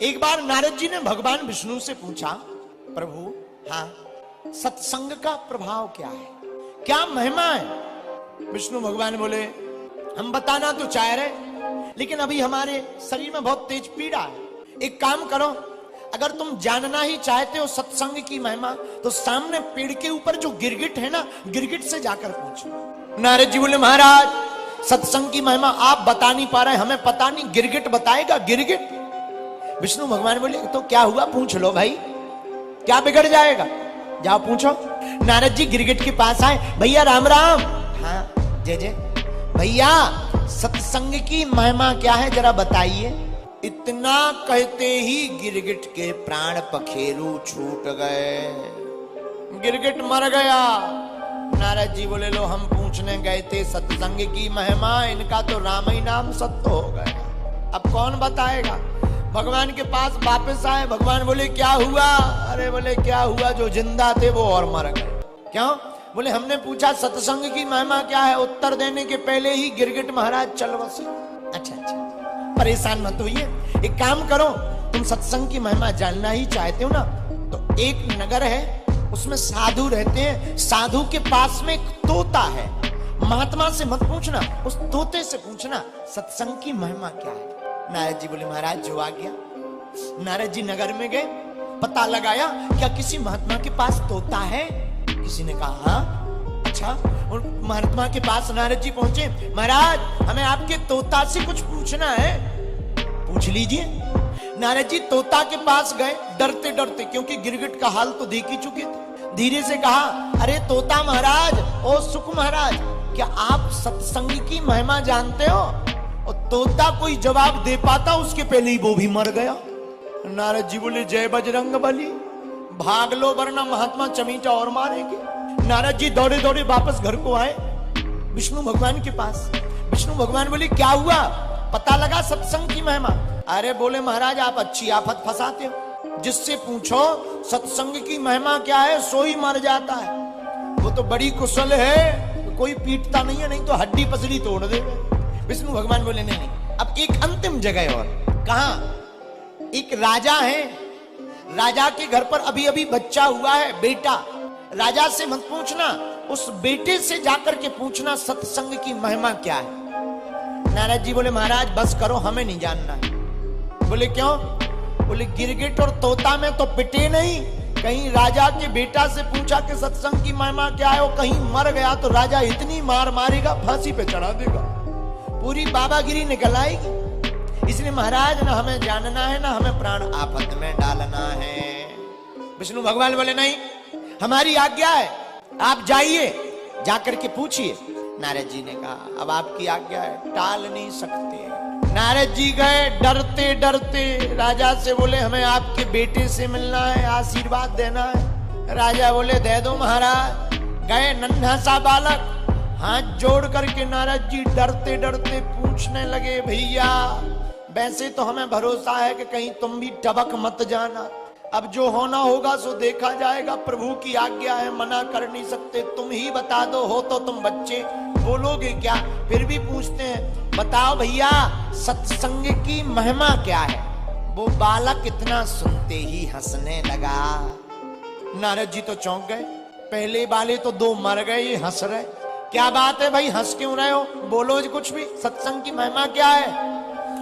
एक बार नारद जी ने भगवान विष्णु से पूछा, प्रभु हाँ सत्संग का प्रभाव क्या है, क्या महिमा है? विष्णु भगवान बोले, हम बताना तो चाह रहे, लेकिन अभी हमारे शरीर में बहुत तेज पीड़ा है। एक काम करो, अगर तुम जानना ही चाहते हो सत्संग की महिमा, तो सामने पेड़ के ऊपर जो गिरगिट है ना, गिरगिट से जाकर पूछो। नारद जी बोले, महाराज सत्संग की महिमा आप बता नहीं पा रहे, हमें पता नहीं, गिरगिट बताएगा। गिरगिट? विष्णु भगवान बोले, तो क्या हुआ, पूछ लो भाई, क्या बिगड़ जाएगा, जाओ पूछो। नारद जी गिरगिट के पास आए, भैया राम राम। हाँ जय जय। भैया सत्संग की महिमा क्या है, जरा बताइए। इतना कहते ही गिरगिट के प्राण पखेरु छूट गए, गिरगिट मर गया। नारद जी बोले, लो हम पूछने गए थे सत्संग की महिमा, इनका तो राम ही नाम सत्य हो गया, अब कौन बताएगा। भगवान के पास वापस आए, भगवान बोले क्या हुआ? अरे बोले क्या हुआ, जो जिंदा थे वो और मर गए। क्यों? बोले हमने पूछा सत्संग की महिमा क्या है, उत्तर देने के पहले ही गिरगिट महाराज चल बसे। अच्छा अच्छा, परेशान मत होइए, एक काम करो, तुम सत्संग की महिमा जानना ही चाहते हो ना, तो एक नगर है, उसमें साधु रहते हैं, साधु के पास में एक तोता है। महात्मा से मत पूछना, उस तोते से पूछना सत्संग की महिमा क्या है। नारद जी बोले, महाराज जो आ गया। नारद जी नगर में गए, पता लगाया क्या किसी महात्मा के पास तोता है? किसी ने कहा हाँ। अच्छा, और महात्मा के पास नारद जी पहुंचे, महाराज हमें आपके तोता से कुछ पूछना है। पूछ लीजिए। नारद जी तोता के पास गए, डरते डरते, क्योंकि गिरगिट का हाल तो देख ही चुके थे। धीरे से कहा, अरे तोता महाराज, ओ सुख महाराज, क्या आप सत्संग की महिमा जानते हो? और तोता कोई जवाब दे पाता, उसके पहले ही वो भी मर गया। नारद जी बोले, जय बजरंग बली, भाग लो वरना महात्मा चमीटा और मारेंगे। नारद जी दौड़े दौड़े वापस घर को आए, विष्णु भगवान के पास। विष्णु भगवान बोले, क्या हुआ, पता लगा सत्संग की महिमा? अरे बोले महाराज आप अच्छी आफत फंसाते हो, जिससे पूछो सत्संग की महिमा क्या है, सो ही मर जाता है। वो तो बड़ी कुशल है, कोई पीटता नहीं है, नहीं तो हड्डी पसली तोड़ देगा। विष्णु भगवान बोले, नहीं, अब एक अंतिम जगह और। कहा? एक राजा है, राजा के घर पर अभी अभी बच्चा हुआ है, बेटा। राजा से मत पूछना, उस बेटे से जाकर के पूछना सत्संग की महिमा क्या है। नारद जी बोले, महाराज बस करो, हमें नहीं जानना है। बोले क्यों? बोले गिरगिट और तोता में तो पिटे नहीं, कहीं राजा के बेटा से पूछा कि सत्संग की महिमा क्या है, वो कहीं मर गया तो राजा इतनी मार मारेगा, फांसी पे चढ़ा देगा, पूरी बाबागिरी निकल आएगी। इसलिए महाराज ना हमें जानना है, ना हमें प्राण आफत में डालना है। विष्णु भगवान बोले, नहीं, हमारी आज्ञा है, आप जाइए, जाकर के पूछिए। नारद जी ने कहा, अब आपकी आज्ञा है, टाल नहीं सकते। नारद जी गए, डरते डरते राजा से बोले, हमें आपके बेटे से मिलना है, आशीर्वाद देना है। राजा बोले, दे दो महाराज। गए, नन्हा सा बालक हाथ जोड़ करके नारद जी डरते डरते पूछने लगे, भैया वैसे तो हमें भरोसा है कि कहीं तुम भी टबक मत जाना, अब जो होना होगा सो देखा जाएगा, प्रभु की आज्ञा है, मना कर नहीं सकते, तुम ही बता दो, हो तो तुम बच्चे, बोलोगे क्या? फिर भी पूछते हैं, बताओ भैया सत्संग की महिमा क्या है? वो बालक इतना सुनते ही हंसने लगा। नारद जी तो चौंक गए, पहले वाले तो दो मर गए, ये हंस रहे, क्या बात है भाई, हंस क्यों रहे हो, बोलो कुछ भी, सत्संग की महिमा क्या है?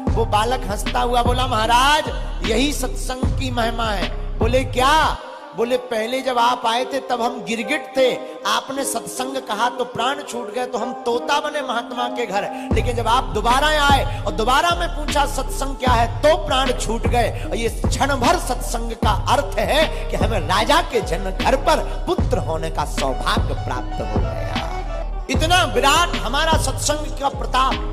वो बालक हंसता हुआ बोला, महाराज यही सत्संग की महिमा है। बोले क्या? बोले पहले जब आप आए थे तब हम गिरगिट थे, आपने सत्संग कहा तो प्राण छूट गए, तो हम तोता बने महात्मा के घर, लेकिन जब आप दोबारा आए और दोबारा में पूछा सत्संग क्या है, तो प्राण छूट गए। और ये क्षण भर सत्संग का अर्थ है कि हमें राजा के जन्म घर पर पुत्र होने का सौभाग्य प्राप्त हो गया। इतना विराट हमारा सत्संग का प्रताप।